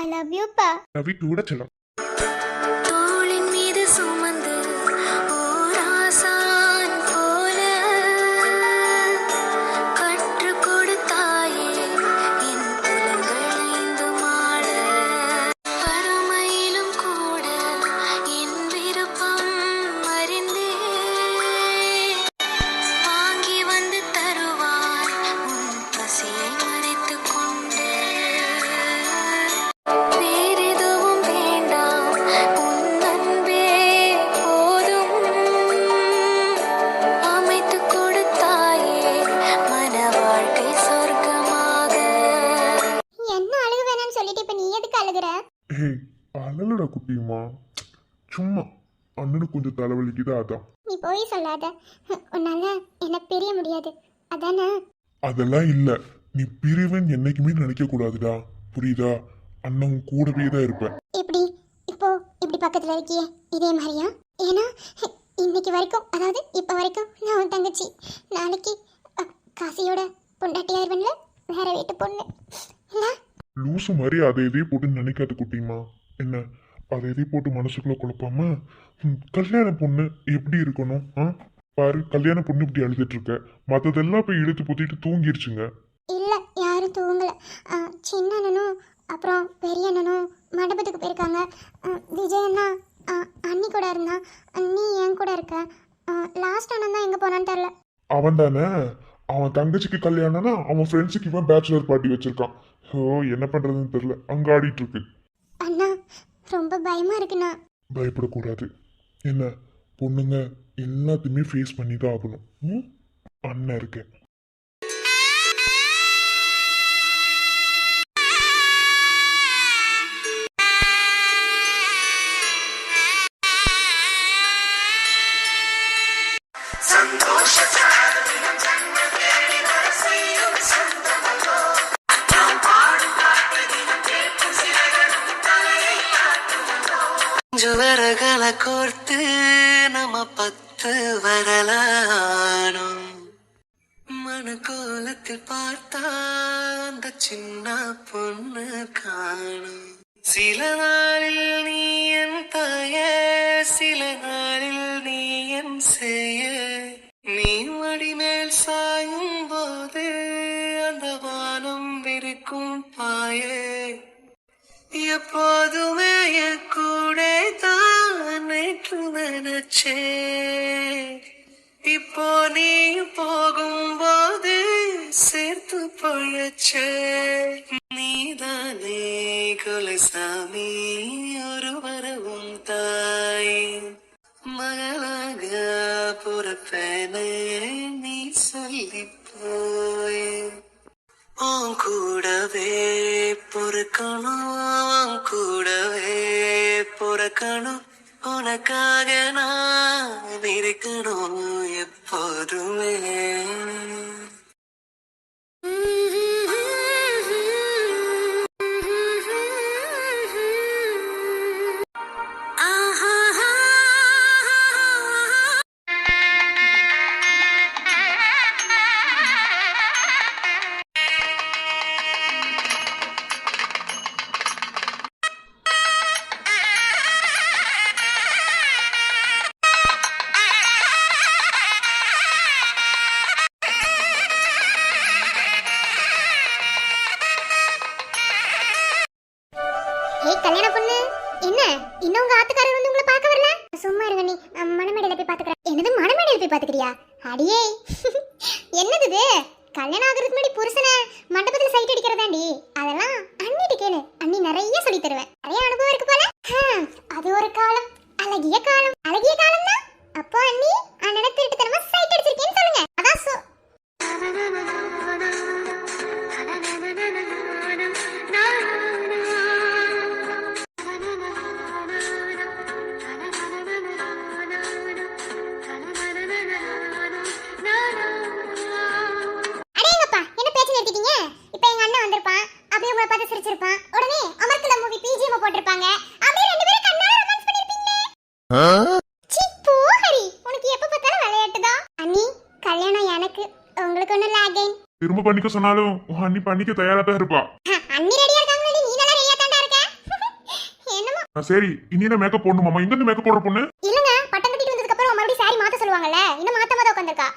ஐ லவ் யூ பா. ரவி கூட செல்லம். தோளின் மீது சுமந்து ஓர் ஆசான் போல கற்றுக் கொடுத்தாயே என் புலன்களைந்து மாட. வறுமையிலும் கூட என் விருப்பம் அறிந்தே வாங்கி வந்து தருவாய் உன் பசியை மறைத்துக் கொண்டு. வேறெதுவும் வேண்டாம், உன் அன்பே போதும். அமைத்துக் கொடுத்தாயே மன வாழ்க்கை சொர்க்கமாக. என்ன அழுக வேணாம்னு சொல்லிட்டு இப்ப நீ எதுக்கு அழுகுற? ஏய், அழலடா குட்டியுமா, சும்மா அண்ணனுக்கு கொஞ்சம் தலைவலிக்குதா, அதான். நீ போய் சொல்லாத. உன்னால என்ன பிரிய முடியாது அதானே? அதெல்லாம் இல்ல. நீ பிரிவன் என்னைக்குமே நினைக்க கூடாதுடா, புரியுதா? அண்ணன் உன் கூடவே தான் இருப்பேன். எப்படி இப்போ இப்படி பக்கத்துல இருக்கியே இதே மாதிரியா? ஏன்னா இன்னைக்கு வரைக்கும், அதாவது இப்ப வரைக்கும் நான் உன் தங்கச்சி. நாளைக்கு காசியோட பொண்டாட்டியாயிருவன்ல, வேற வீட்டு பொண்ணு இல்ல? லூசு மாதிரி அதை எதையே போட்டு நினைக்காத குட்டிமா. என்ன அதை எதையும் போட்டு மனசுக்குள்ள குழப்பாம, கல்யாண பொண்ணு எப்படி இருக்கணும்? பாரு, கல்யாண பொண்ணு இப்படி அழுதுட்டு இருக்க. மற்றதெல்லாம் போய் இழுத்து புத்திட்டு தூங்கிருச்சுங்க. இல்ல, யாரும் தூங்கல. சின்ன அண்ணனும் அப்புறம் பெரிய அண்ணனும் மண்டபத்துக்கு போயிருக்காங்க. விஜய் அண்ணா அண்ணி கூட இருந்தான். நீ என் கூட இருக்க. லாஸ்ட் அண்ணன் தான் எங்க போனான்னு தெரியல. அவன் தானே, அவன் தங்கச்சிக்கு கல்யாணம்னா அவன் ஃப்ரெண்ட்ஸுக்கு இவன் பேச்சுலர் பார்ட்டி வச்சிருக்கான். என்ன பண்றதுன்னு தெரியல, அங்க ஆடிட்டு இருக்கு. அண்ணா ரொம்ப பயமா இருக்குண்ணா. பயப்படக்கூடாது. என்ன, பொண்ணுங்க எல்லாத்தையுமே ஃபேஸ் பண்ணி தான் ஆகணும். அண்ணன் இருக்கேன். உறகளை கோர்த்து நம்ம 10 வரலானும் மனக்கோலத்தில் பார்த்தா அந்த சின்ன பொண்ணு காணும். சில நாளில் நீ என் தாய, சில நாளில் நீ என் செய்ய. நீ மடிமேல் சாயும் போது அந்த வானம் விரிக்கும் பாயே. எப்போதுமே என் கூட தான் நேற்று நினைச்சே. இப்போ நீ போகும்போது சேர்த்து பழச்சே. நீதானே குலசாமி ஒரு வரவும் தாய். மகளாக பொறுப்பேனே நீ சொல்லி போய். உன் கூடவே பொறுக்கணும், உன் கூடவே பொறுக்கணும். உனக்காக நான் இருக்கணும் எப்போதுமே. ஏய் கல்யாண பொண்ணு, என்ன இன்னும் உங்க ஆத்துக்காரர் வந்து உங்களை பார்க்க வரல? சும்மா இருங்க நீ, மணமேடையில போய் பாத்துக்கிறேன். என்னது மணமேடையில போய் பாத்துக்கிறியா? அடியே என்னது இது? கல்யாணம் ஆகிறதுக்கு முன்னாடி புருஷனை மண்டபத்துல சைட் அடிக்கிறதாண்டி. அதெல்லாம் அண்ணிட்டு கேளு, அண்ணி நிறைய சொல்லி தருவேன். நிறைய அனுபவம் இருக்கு போல. அது ஒரு காலம், அழகிய காலம். அழகிய காலம் தான். அப்போ அண்ணி அண்ணனை திருட்டு தரமா சைட் அடிச்சிருக்கேன்னு சொல்லுங்க. அதான் சிரிச்சிருப்பான். உடனே அமர்கல மூவி பிஜிஎம் போட்டுருப்பாங்க. அப்படியே ரெண்டு பேரும் கண்ணால ரொமான்ஸ் பண்ணிருப்பீங்களே. சி போ ஹரி, உனக்கு எப்ப பார்த்தாலும் விளையாட்டுதா. அண்ணி கல்யாணம் எனக்கு, உங்களுக்கு ஒண்ணும் இல்ல. அகைன் திரும்ப பண்ணிக்க சொன்னாலும் உன் அண்ணி பண்ணிக்க தயாரா தான் இருப்பா. அண்ணி ரெடியா இருக்காங்களே, நீ நல்லா ரெடியா தான்டா இருக்க. என்னமோ சரி, இனி என்ன மேக்கப் போடணுமாமா? எங்க இருந்து மேக்கப் போடுற பொண்ணு? இல்லங்க, பட்டம் கட்டிட்டு வந்ததுக்கு அப்புறம் மறுபடியும் சாரி மாத்த சொல்லுவாங்கல்ல. இன்னும் மாத்தாம தான் உட்கார்ந்திருக்கா.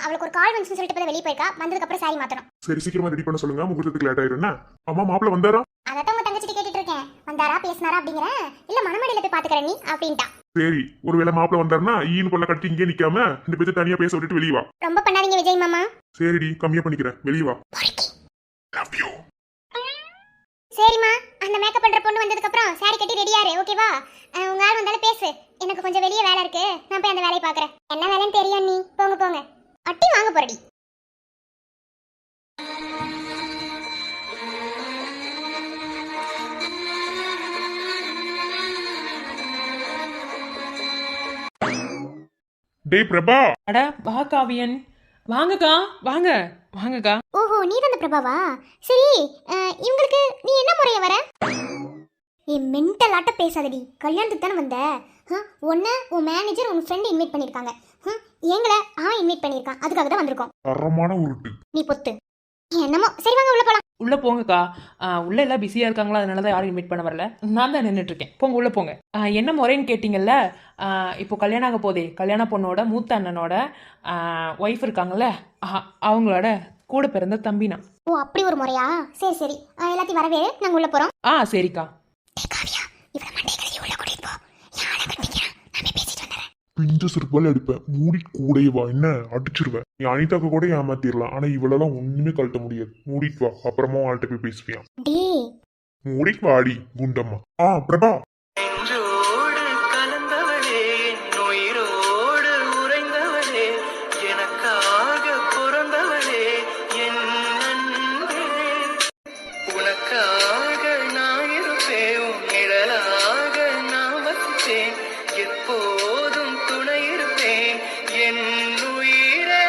அவளுக்கு ஒரு கால் வந்துச்சுன்னு சொல்லிட்டு போய் வெளிய போயிருக்கா. வந்ததுக்கு அப்புறம் சாரி மாத்தணும். சரி, சீக்கிரமா ரெடி பண்ண சொல்லுங்க, முகூர்த்தத்துக்கு லேட் ஆயிரும். என்ன அம்மா மாப்பிள்ள வந்தாரா? அதட்ட உங்க தங்கச்சிட்ட கேட்டிட்டு இருக்கேன். வந்தாரா பேசினாரா அப்படிங்கற. இல்ல மணமேடையில போய் பாத்துக்கறேன் நீ அப்படின்டா. சரி, ஒருவேளை மாப்பிள்ள வந்தாருன்னா ஈன்னு கொள்ள கட்டி இங்கே நிக்காம இந்த பேச்சு தனியா பேச விட்டுட்டு வெளியே வா. ரொம்ப பண்ணாதீங்க விஜய் மாமா. சரிடி, கம்மியா பண்ணிக்கிறேன், வெளியே வா. Love you. சரிம்மா, அந்த மேக்கப் பண்ற பொண்ணு வந்ததுக்கு அப்புறம் சாரி கட்டி ரெடியா இரு, ஓகேவா? உங்க ஆள் வந்தாலும் பேசு. எனக்கு கொஞ்சம் வெளிய வேலை இருக்கு, நான் போய் அந்த வேலையை பாக்குறேன். என்ன வேலைன்னு தெரியும் நீ. போங்க போங்க, அட்டி வாங்க போறடி. டேய் பிரபா. அட வா காவியன், வாங்கக்கா வாங்க வாங்கக்கா. ஓஹோ, நீ தான் பிரபாவா? சரி, இவங்களுக்கு நீ என்ன முறைய வர? ஏ மென்டல் ஆட்ட பேசாதடி. கல்யாணத்துக்கு தானே வந்த? உன்னை உன் மேனேஜர் உன் ஃப்ரெண்ட் இன்வைட் பண்ணியிருக்காங்க. எங்களை அவன் இன்வைட் பண்ணியிருக்கான், அதுக்காக தான் வந்திருக்கோம். தரமான உருட்டு. நீ பொத்து. என்னமோ சரி, வாங்க உள்ள போலாம். உள்ள போங்கக்கா. உள்ள எல்லாம் பிஸியா இருக்காங்களா, அதனால தான் யாரும் இன்வைட் பண்ண வரல. நான் தான் நின்றுட்டு இருக்கேன். போங்க உள்ள போங்க. என்ன முறைன்னு கேட்டீங்கல்ல, இப்போ கல்யாணம் ஆக போதே கல்யாண பொண்ணோட மூத்த அண்ணனோட ஒய்ஃப் இருக்காங்கல்ல, அவங்களோட கூட பிறந்த தம்பினா. ஓ அப்படி ஒரு முறையா? சரி சரி, எல்லாத்தையும் வரவே நாங்க உள்ள போறோம். சரிக்கா. பிஞ்ச சிறுபால் அடிப்பேன், மூடி கூடையே வா. என்ன அடிச்சிருவேன். நீ அனிதாக்க கூட ஏமாத்திரலாம், ஆனா இவளெல்லாம் ஒண்ணுமே கழட்ட முடியாது. மூடிட்டு வா, அப்புறமா அவள்கிட்ட போய் பேசுவியான். மூடிட்டு வாடி குண்டம்மா. பிரபா. நெஞ்சோடு கலந்தவளே, உயிரோடு உறைந்தவளே, எனக்காக பிறந்தவளே, என் அன்பே. உனக்காக நான் இருப்பேன், உன் நிழலாக நான் வசிப்பேன், எப்போதும் துணை இருப்பேன், என் உயிரே.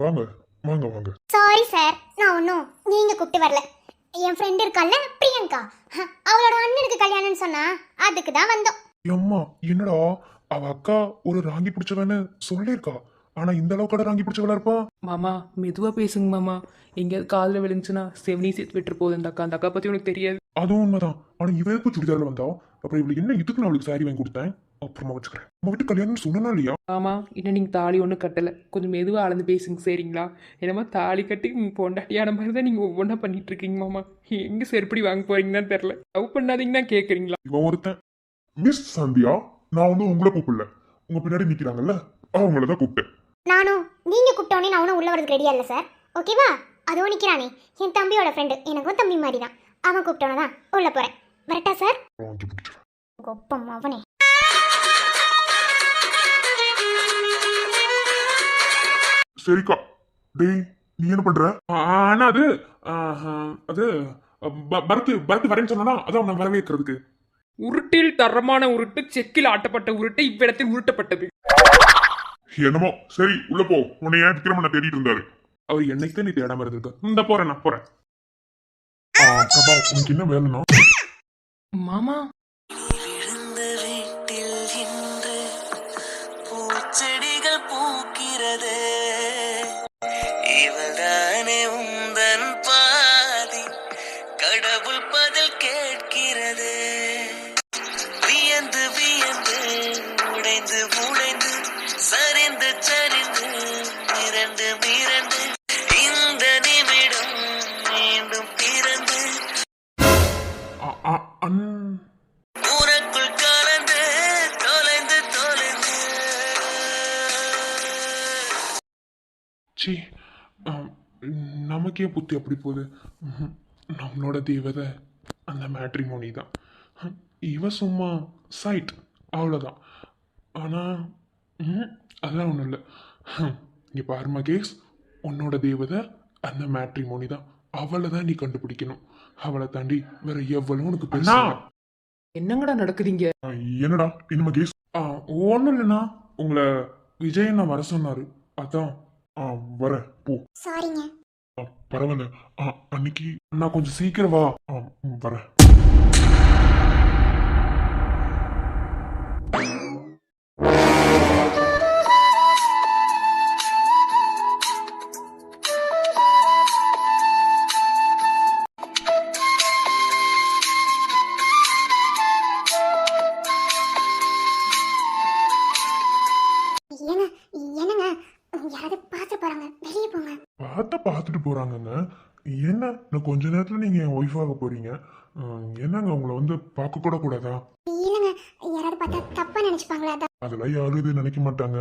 வாங்க வாங்க வாங்க. சாரி சார், நான் ஒன்றும் நீங்க கூப்பிட்டு வரல. என் ஃப்ரெண்ட் இருக்கால பிரியங்கா, அவளோட அண்ணனுக்கு கல்யாணம்னு சொன்னா அதுக்கு தான் வந்தோம். எம்மா என்னடா அவ அக்கா ஒரு ராங்கி பிடிச்சவன்னு சொல்லியிருக்கா, ஆனா இந்த அளவுக்கு ராங்கி பிடிச்சவளா இருப்பா? மாமா மெதுவாக பேசுங்க மாமா. எங்கேயாவது காதில் விழுந்துச்சுன்னா செவனி சேர்த்து விட்டுரு போகுது அந்த அக்கா பற்றி உனக்கு தெரியாது. அதுவும் உண்மைதான். ஆனா இவ எப்ப சுடிதாரில் வந்தா? அப்புறம் இவளுக்கு என்ன இதுக்கு நான் அவளுக்கு சாரி வாங்கி கொடுத்தேன். அப்புறமா வச்சுக்கிறேன். நம்ம வீட்டு கல்யாணம் சொன்னா இல்லையா? ஆமா, இன்னும் நீங்கள் தாலி ஒன்றும் கட்டலை. கொஞ்சம் மெதுவாக அளந்து பேசுங்க சரிங்களா? என்னமோ தாலி கட்டி பொண்டாட்டியான மாதிரி தான் நீங்கள் ஒவ்வொன்றா பண்ணிட்டு இருக்கீங்க மாமா. எங்கே செருப்படி வாங்க போறீங்கன்னு தெரில. லவ் பண்ணாதீங்கன்னா கேட்குறீங்களா? இவன் ஒருத்தன் மிஸ் சந்தியா. நான் வந்து உங்களை கூப்பிடல, உங்க பின்னாடி நிக்கிறாங்கல்ல அவங்கள தான் கூப்பிட்டேன். நானும் நீங்க கூப்பிட்டோன்னே நான் ஒன்றும் உள்ள வரதுக்கு ரெடியா இல்லை சார். ஓகேவா? அதோ நிற்கிறானே என் தம்பியோட ஃப்ரெண்டு, எனக்கும் தம்பி மாதிரி தான். அவன் கூப்பிட்டோன்னு தான் உள்ள போறேன். வரட்டா சார்? வாங்கி பிடிச்சிருவேன். கொப்பம் அவனே. சரிக்கா. டேய் நீ என்ன பண்ற? ஆனா அது அது பரத்து வரேன்னு சொன்னா அதான் அவனை வரவேற்கிறதுக்கு. உருட்டில் தரமான உருட்டு, செக்கில் ஆட்டப்பட்ட உருட்டு, இவ்விடத்தில் உருட்டப்பட்டது. என்னமோ சரி உள்ள போ. உன்னை ஏன் விக்ரமனை தேடிட்டு இருந்தாரு. அவர் என்னைக்கு தான் நீ தேடாம இருந்திருக்க. இந்த போறேன் நான் போறேன். கபா உனக்கு என்ன வேணும்னா? மாமா விழுந்த வீட்டில் இன்று பூச்செடிகள் பூக்கிறது. இவள்தானே உந்தன் பாதி, கடவுள் பதில் கேட்கிறது. வியந்து வியந்து உடைந்து உடைந்து சரிந்து சரிந்து மிரண்டு மிரண்டு இந்த நிமிடம் மீண்டும் பிறந்து உனக்குள் கலந்து தொலைந்து தொலைந்து. சி நமக்கே புத்தி அப்படி போகுது. நம்மளோட தேவதை அந்த மேட்ரிமோனி தான். இவ சும்மா சைட் அவ்வளோதான். ஆனால் அதெல்லாம் ஒன்றும் இல்லை. இங்கே பாருமா கேஸ், உன்னோட தேவதை அந்த மேட்ரிமோனி தான். அவளை தான் நீ கண்டுபிடிக்கணும். அவளை தாண்டி வேற எவ்வளவு உனக்கு பெருசா. என்னங்கடா நடக்குதுங்க? என்னடா இனிமே கேஸ்? ஒன்றும் இல்லைண்ணா, உங்களை விஜய் நான் வர சொன்னாரு, அதான் வரேன் போ. சாரிங்க. பரவாயில்ல. அன்னைக்கு நான் கொஞ்சம் சீக்கிரம் வா. வரேன். என்னங்க யாராவது பார்த்து போறாங்க, வெளியே போங்க. பார்த்துட்டு போறாங்கங்க. என்ன நான் கொஞ்ச நேரத்துல நீங்க என் ஒய்ஃபாக போறீங்க. என்னங்க உங்களை வந்து பார்க்க கூட கூடாதா? இல்லைங்க, யாராவது பார்த்தா தப்பா நினைச்சுப்பாங்களா? அதான். அதெல்லாம் யாரும் இது நினைக்க மாட்டாங்க.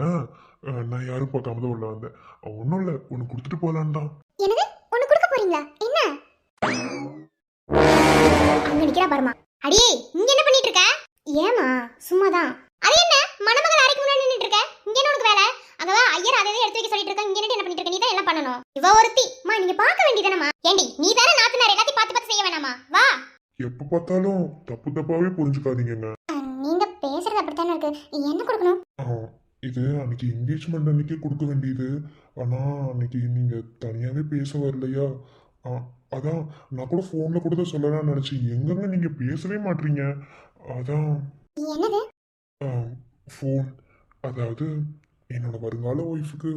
நான் யாரும் பார்க்காம தான் உள்ள வந்தேன். ஒன்றும் இல்லை, உனக்கு கொடுத்துட்டு போலான்னு தான். என்னது? ஒண்ணு கொடுக்க போறீங்களா? என்ன? அங்க நிக்கிறா பாருமா. அடியே இங்க என்ன பண்ணிட்டு இருக்க? ஏமா சும்மாதான். அது என்ன மணமகள் அறைக்கு முன்னாடி நின்னுட்டு இருக்க? இங்க என்ன உனக்கு வேலை? அங்கவா ஐயர் அதை எடுத்து வைக்க சொல்லிட்டு இருக்க. இங்க என்ன பண்ணிட்டு இருக்க? நீ தான் எல்லாம் பண்ணணும். இவ ஒருத்தி மா, நீங்க பார்க்க வேண்டியதானமா? ஏண்டி நீ தானே நாத்தனார், எல்லாத்தையும் பார்த்து பார்த்து செய்ய வேணாமா? வா. எப்ப பார்த்தாலும் தப்பு தப்பாவே புரிஞ்சுக்காதீங்கங்க. நீங்க பேசுறது அப்படித்தானே இருக்கு. என்ன கொடுக்கணும்? இது அன்னைக்கு என்கேஜ்மெண்ட் அன்னைக்கே கொடுக்க வேண்டியது. ஆனா அன்னைக்கு நீங்க தனியாவே பேச வரலையா? அதான் நான் கூட போன்ல கூட தான் சொல்லலாம்னு நினைச்சேன். எங்கங்க நீங்க பேசவே மாட்டீங்க. அதான் என்னது? ஃபோன், அதாவது என்னோட வருங்கால ஒய்ஃபுக்கு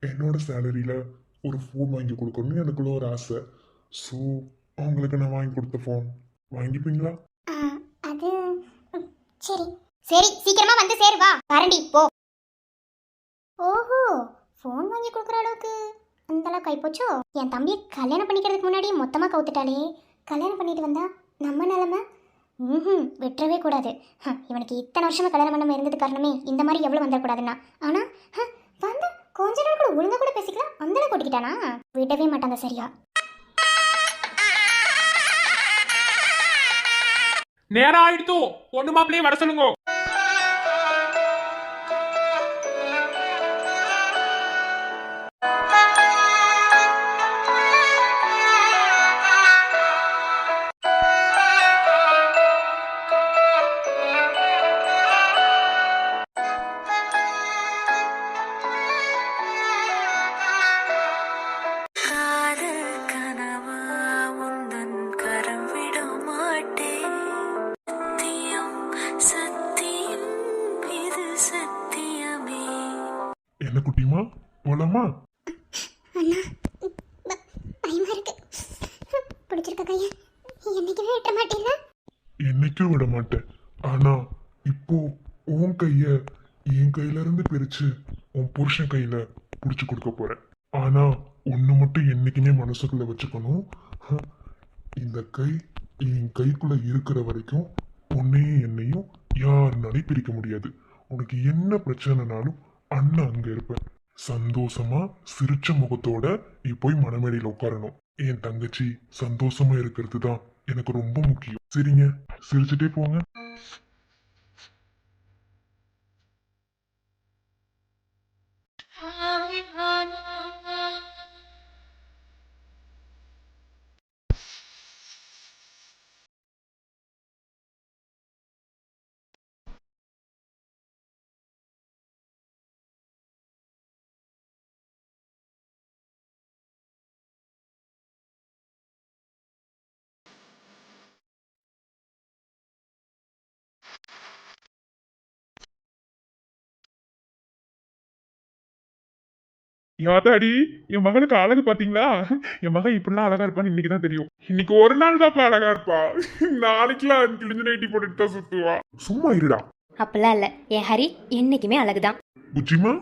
என்னோட சேலரியில ஒரு ஃபோன் வாங்கி கொடுக்கணும்னு எனக்குள்ள ஒரு ஆசை. ஸோ அவங்களுக்கு நான் வாங்கி கொடுத்த ஃபோன் வாங்கிப்பீங்களா? அது சரி சரி, சீக்கிரமா வந்து சேரு. வா வரண்டி போ. ஓஹோ, ஃபோன் வாங்கி கொடுக்குற அளவுக்கு அந்த அளவுக்கு ஆயிப்போச்சோ? என் தம்பியை கல்யாணம் பண்ணிக்கிறதுக்கு முன்னாடி மொத்தமாக கவுத்துட்டாலே. கல்யாணம் பண்ணிட்டு வந்தா நம்ம நிலமை விட்டுறவே கூடாது. இவனுக்கு இத்தனை வருஷமா கல்யாணம் பண்ணாம இருந்தது காரணமே இந்த மாதிரி எவ்வளவு வந்துடக்கூடாதுன்னா. ஆனா வந்து கொஞ்ச நாள் கூட ஒழுங்கா கூட பேசிக்கலாம், அந்த அளவுக்கு கூட்டிக்கிட்டானா? விடவே மாட்டாங்க சரியா. நேரம் ஆயிடுத்து, பொண்ணு மாப்பிள்ளையே வர சொல்லுங்க. காதல் கனவா உந்தன் கரம் விட மாட்டேன். சத்தியம் சத்தியம் என்ன குட்டிமா, போலாமா? அண்ணா பயமா இருக்கு. பிடிச்சிருக்க கைய என்னைக்குமே விட்ட மாட்டீங்களா? என்னைக்கும் விட மாட்டேன். ஆனா இப்போ உன் கைய என் கையில இருந்து பிரிச்சு உன் புருஷன் கையில புடிச்சு கொடுக்க போறேன். ஆனா ஒண்ணு மட்டும் என்னைக்குமே மனசுக்குள்ள வச்சுக்கணும். இந்த கை என் கைக்குள்ள இருக்கிற வரைக்கும் உன்னையும் என்னையும் யாருனாலையும் பிரிக்க முடியாது. உனக்கு என்ன பிரச்சனைனாலும் அண்ணன் அங்க இருப்பேன். சந்தோஷமா சிரிச்ச முகத்தோட நீ போய் மனமேடையில உட்காரணும். என் தங்கச்சி சந்தோஷமா இருக்கிறது தான் எனக்கு ரொம்ப முக்கியம். சரிங்க, சிரிச்சுட்டே போங்க. யாத்தாடி, என் மகனுக்கு அழகு பாத்தீங்களா? என் மகன் இப்படிலாம் அழகா இருப்பான்னு இன்னைக்குதான் தெரியும். இன்னைக்கு ஒரு நாள் தான் அழகா இருப்பா. நாளைக்குலாம் கிழிஞ்சு நைட்டி போட்டுட்டு தான் சுத்துவா. சும்மா இருடா. அப்பெல்லாம் இல்லை, என் ஹரி என்னைக்குமே அழகுதான். புச்சிமா,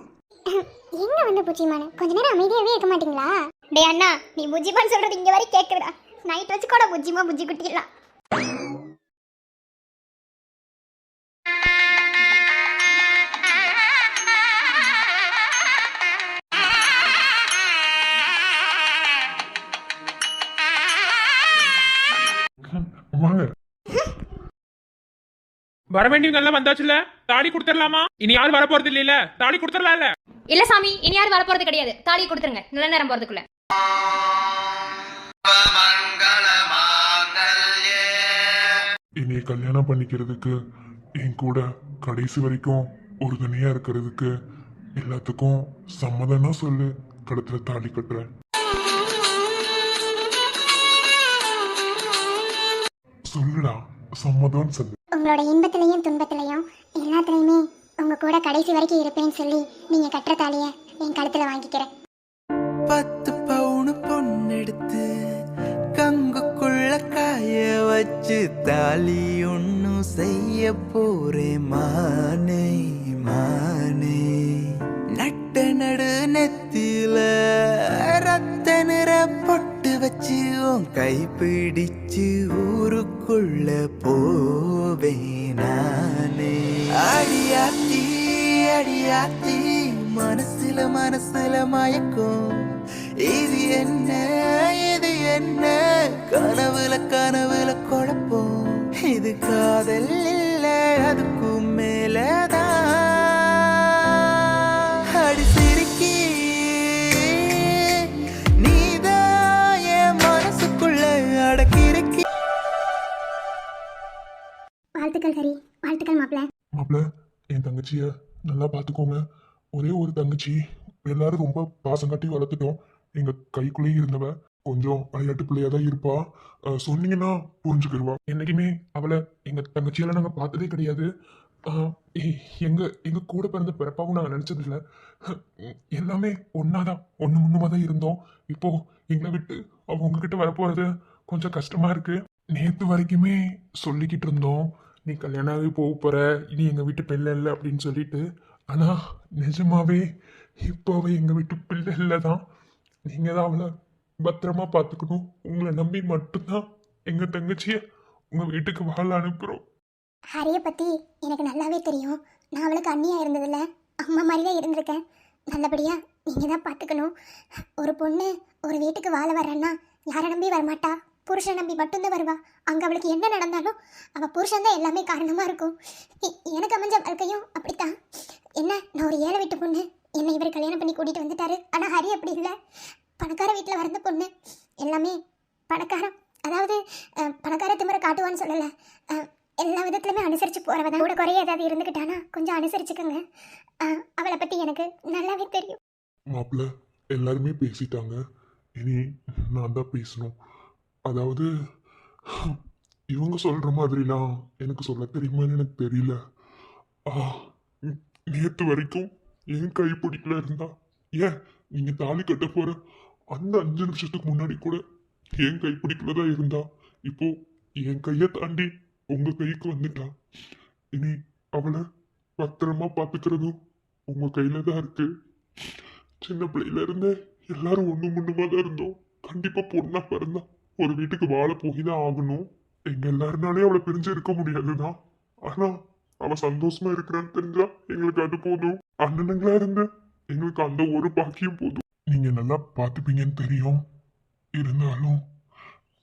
எங்க வந்து புச்சிமானு கொஞ்ச நேரம் அமைதியாவே இருக்க மாட்டீங்களா? டேய் அண்ணா, நீ புஜ்ஜிமான்னு சொல்றது இங்க வரை கேக்குதுடா. நைட் வச்சு கூட புஜ்ஜிமா புஜ்ஜி குட்டிலாம். வாங்க. வர வேண்டியவங்க வந்தாச்சுல, தாலி கொடுத்துடலாமா? இனி யாரும் வர போறது இல்ல, தாலி கொடுத்துடலாம்ல? இல்ல சாமி, இனி யாரும் வரப்போறது கிடையாது. தாலியை கொடுத்துருங்க, நல்ல நேரம் போறதுக்குள்ள. என்னைய கல்யாணம் பண்ணிக்கிறதுக்கு, என் கூட கடைசி வரைக்கும் ஒரு துணையா இருக்கிறதுக்கு எல்லாத்துக்கும் சம்மதம்னா சொல்லு. கழுத்துல தாலி கட்டுறேன். சொல்லுடா, சம்மதம்னு சொல்லு. உங்களோட இன்பத்திலையும் துன்பத்திலையும் எல்லாத்துலயுமே உங்க கூட கடைசி வரைக்கும் இருப்பேன்னு சொல்லி நீங்க கட்டுற தாலிய என் கழுத்துல வாங்கிக்கிறேன். 10 பவுன் பொண்ணெடுத்து கங்குக்குள்ள காய வச்சு தாலி ஒன்னும் செய்ய போறேன் மானே மானே. நட்ட நடு நெத்தில ரத்த நிற பொட்டு வச்சு உன் கை பிடிச்சு ஊருக்குள்ள போவேன் நானே. அடியாத்தி அடியாத்தி மனசுல மனசுல மயக்கும். இது என்ன இது என்ன கனவுல கனவுல குழப்பம். இது காதல் இல்ல அதுக்கும் மேலதான். அடி சிரிக்கி நீதான் என் மனசுக்குள்ள அடக்கிருக்கி. வாழ்த்துக்கள் ஹரி, வாழ்த்துக்கள் மாப்பிள்ள. மாப்பிள்ள, என் தங்கச்சிய நல்லா பார்த்துக்கோங்க. ஒரே ஒரு தங்கச்சி, எல்லாரும் ரொம்ப பாசம் காட்டி வளர்த்துட்டோம். எங்க கைக்குள்ளேயே இருந்தவ கொஞ்சம் விளையாட்டு பிள்ளையா தான் இருப்பா. சொன்னீங்கன்னா புரிஞ்சுக்கிடுவா. என்னைக்குமே அவளை எங்க தங்கச்சியெல்லாம் நாங்க பார்த்ததே கிடையாது. எங்க எங்க கூட பிறந்த பிறப்பாவும் நாங்க நினைச்சது இல்லை. எல்லாமே ஒன்னாதான் ஒண்ணு முன்னுமா தான் இருந்தோம். இப்போ எங்களை விட்டு அவ உங்ககிட்ட வரப்போறது கொஞ்சம் கஷ்டமா இருக்கு. நேத்து வரைக்குமே சொல்லிக்கிட்டு இருந்தோம், நீ கல்யாணம் ஆகி போக போற, இனி எங்க வீட்டு பிள்ளை இல்லை அப்படின்னு சொல்லிட்டு. ஆனா நிஜமாவே இப்போ அவ எங்க வீட்டு பிள்ளை இல்லை தான். நீங்க தான் அவளை பத்திரமா பார்த்துக்கணும். உங்களை நம்பி மட்டும்தான் எங்க தங்கச்சிய உங்க வீட்டுக்கு வாழ அனுப்புறோம். ஹரிய பத்தி எனக்கு நல்லாவே தெரியும். நான் அவளுக்கு அண்ணியா இருந்ததில்ல, அம்மா மாதிரி தான் இருந்திருக்கேன். நல்லபடியா நீங்க தான் பார்த்துக்கணும். ஒரு பொண்ணு ஒரு வீட்டுக்கு வாழ வர்றேன்னா யாரை நம்பி வரமாட்டா, புருஷன் நம்பி மட்டும்தான் வருவா. அங்க அவளுக்கு என்ன நடந்தாலும் அவ புருஷன் தான் எல்லாமே காரணமா இருக்கும். எனக்கு அமைஞ்ச வாழ்க்கையும் அப்படித்தான். என்ன, நான் ஒரு ஏழை வீட்டு பொண்ணு, என்னை இவர் கல்யாணம் பண்ணி கூட்டிட்டு வந்துட்டாரு. ஆனா ஹரி அப்படி இல்லை, பணக்கார வீட்டில் வளர்ந்த பொண்ணு. எல்லாமே பணக்காரம், அதாவது பணக்கார திமிர காட்டுவான்னு சொல்லலை, எல்லா விதத்துலையுமே அனுசரித்து போகிறவதான். கூட குறைய ஏதாவது இருந்துக்கிட்டானா கொஞ்சம் அனுசரிச்சுக்கோங்க. அவளை பற்றி எனக்கு நல்லாவே தெரியும். மாப்பிள்ள, எல்லாருமே பேசிட்டாங்க, இனி நான் தான் பேசணும். அதாவது இவங்க சொல்ற மாதிரிலாம் எனக்கு சொல்ல தெரியுமான்னு எனக்கு தெரியல. நேற்று வரைக்கும் என் கைப்பிடிக்கல இருந்தா ஏன் நீங்க தாலி கட்ட போற அந்த 5 நிமிஷத்துக்கு முன்னாடி கூட என் கைப்பிடிக்கல தான் இருந்தா இப்போ என் கையை தாண்டி உங்க கைக்கு வந்துட்டா. இனி அவளை பத்திரமா பாத்துக்கிறதும் உங்க கையில தான் இருக்கு. சின்ன பிள்ளையில இருந்து எல்லாரும் ஒண்ணுமா தான் இருந்தோம். கண்டிப்பா பொண்ணா பிறந்தா ஒரு வீட்டுக்கு வாழ போய்தான் ஆகணும். எங்க எல்லாருனாலே அவளை பிரிஞ்சு இருக்க முடியாதுதான். ஆனா அவ சந்தோஷமா இருக்கிறான்னு தெரிஞ்சா எங்களுக்கு அது போதும். அண்ணனுங்களா இருந்து எங்களுக்கு அந்த ஒரு பாக்கியம் போதும். நீங்க நல்லா பாத்துப்பீங்கன்னு தெரியும். இருந்தாலும்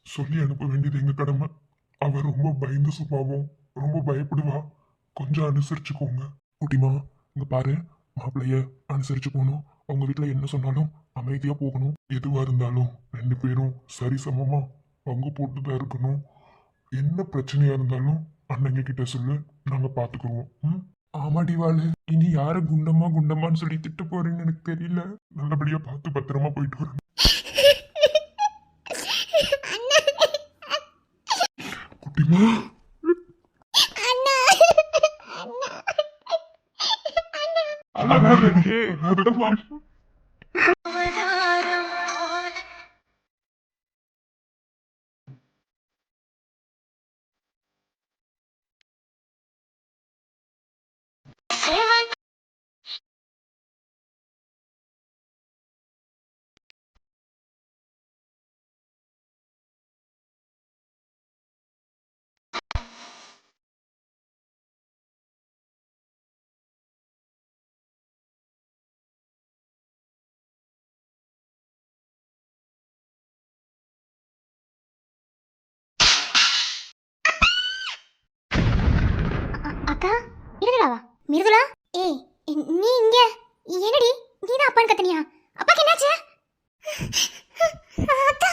சொல்லி அனுப்ப வேண்டியது எங்க கடமை. அவ ரொம்ப பயந்த சுபாவம், ரொம்ப பயப்படுவா. கொஞ்சம் அனுசரிச்சுக்கோங்க. குட்டிமா இங்க பாரு, மாப்பிள்ளைய அனுசரிச்சு போகணும். அவங்க வீட்டுல என்ன சொன்னாலும் அமைதியா போகணும். எதுவா இருந்தாலும் 2 பேரும் சரிசமமா பங்கு போட்டுதான் இருக்கணும். என்ன பிரச்சனையா இருந்தாலும் அண்ணங்க கிட்ட சொல்லு, நாங்க பாத்துக்குவோம். ஆமாடி வாழு, இனி யார குண்டமான்னு சொல்லி திட்டு போறேன்னு எனக்கு தெரியல. நல்லபடியா பார்த்து பத்திரமா போயிட்டு வரேன். குட்டிமா அதுதான் அவதாரம் போல் சிவன் அக்கா மிருதுளாவா? மிருதுளா, ஏய் நீ இங்க என்னடி? நீ தான் அப்பான்னு கத்துனியா? அப்பாக்கு என்னாச்சு? அக்கா,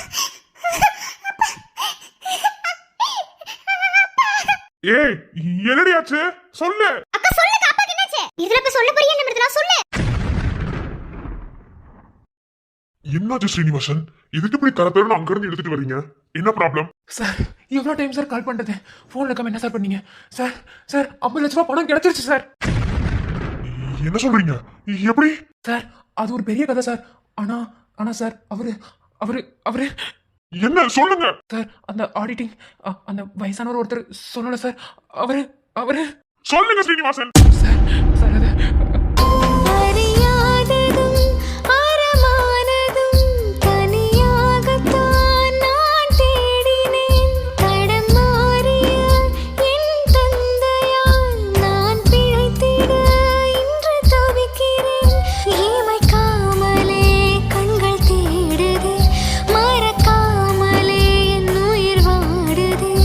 ஏய் என்னடி ஆச்சு சொல்லு. அக்கா சொல்லுங்க, அப்பாக்கு என்னாச்சு? மிருதுளா இப்ப சொல்ல போறியா? என்ன மிருதுளா சொல்லு. என்னாச்சு ஸ்ரீனிவாசன்? இதுக்கு இப்படி தரத்தரன்னு அங்க இருந்து எடுத்துட்டு வரீங்க? என்ன ப்ராப்ளம்? சார் எவ்வளோ டைம் சார் கால் பண்ணுறது? ஃபோனில் இருக்காம என்ன சார் பண்ணீங்க? சார் சார் 50 லட்ச ரூபா பணம் கிடைச்சிருச்சு சார். என்ன சொல்றீங்க? எப்படி? சார் அது ஒரு பெரிய கதை சார். ஆனா சார் அவரு என்ன சொல்லுங்க. சார் அந்த ஆடிட்டிங் அந்த வயசானவர் ஒருத்தர் சொன்னல சார், அவரு சொல்லுங்க ஸ்ரீனிவாசன்.